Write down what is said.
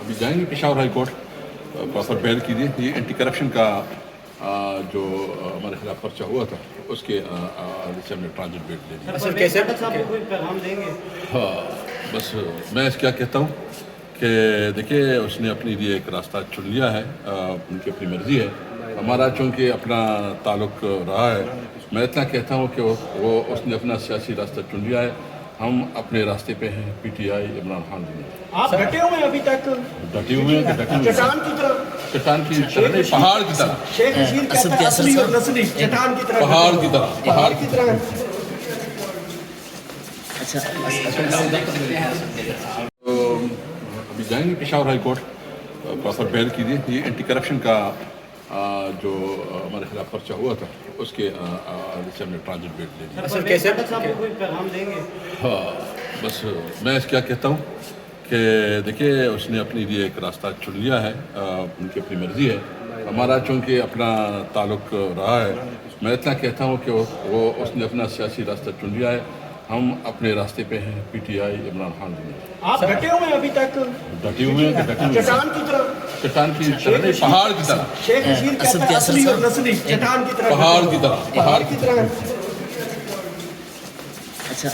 ابھی جائیں گے پشاور ہائی کورٹ پراپر بیل کیجیے. یہ اینٹی کرپشن کا جو ہمارے خلاف پرچہ ہوا تھا اس کے سے ہم نے ٹرانزٹ بیل لے لیا. سر کیسے صاحب کو کوئی پیغام دیں گے؟ ہاں بس میں کیا کہتا ہوں کہ دیکھیے اس نے اپنے لیے ایک راستہ چن لیا ہے, ان کی اپنی مرضی ہے. ہمارا چونکہ اپنا تعلق رہا ہے, میں اتنا کہتا ہوں کہ وہ اس نے اپنا سیاسی راستہ چن لیا ہے. ہم اپنے راستے پہ ہیں. P T I Imran Khan ji آپ ڈٹے ہوئے ہیں ابھی تک؟ ڈٹے ہوئے ہیں. چٹان کی طرف, چٹان کی طرح نہیں, پہاڑ کی طرح. شیخ رشید کہتا ہے اصلی اور نسلی چٹان کی طرح, پہاڑ کی طرح, پہاڑ کی طرح. ابھی جائیں گے پشاور ہائی کورٹ پراپر بیل کیجیے. یہ اینٹی کرپشن کا جو ہمارے خلاف پرچہ ہوا تھا اس کے سے ہم نے ٹرانزٹ بیل لے لیا. سر کیسے صاحب کو کوئی پیغام دیں گے؟ ہاں بس میں کیا کہتا ہوں کہ دیکھیے اس نے اپنے لیے ایک راستہ چن لیا ہے, ان کی اپنی مرضی ہے. ہمارا چونکہ اپنا تعلق رہا ہے, میں اتنا کہتا ہوں کہ وہ اس نے اپنا سیاسی راستہ چن لیا ہے. ہم اپنے راستے پہ ہیں. P T I Imran Khan ji آپ ڈٹے ہوئے ہیں ابھی تک؟ ڈٹے ہوئے ہیں. چٹان کی طرف, چٹان کی طرح نہیں, پہاڑ کی طرح. شیخ رشید کہتا ہے اصلی اور نسلی چٹان کی طرح, پہاڑ کی طرح. پہاڑ کی طرح. اچھا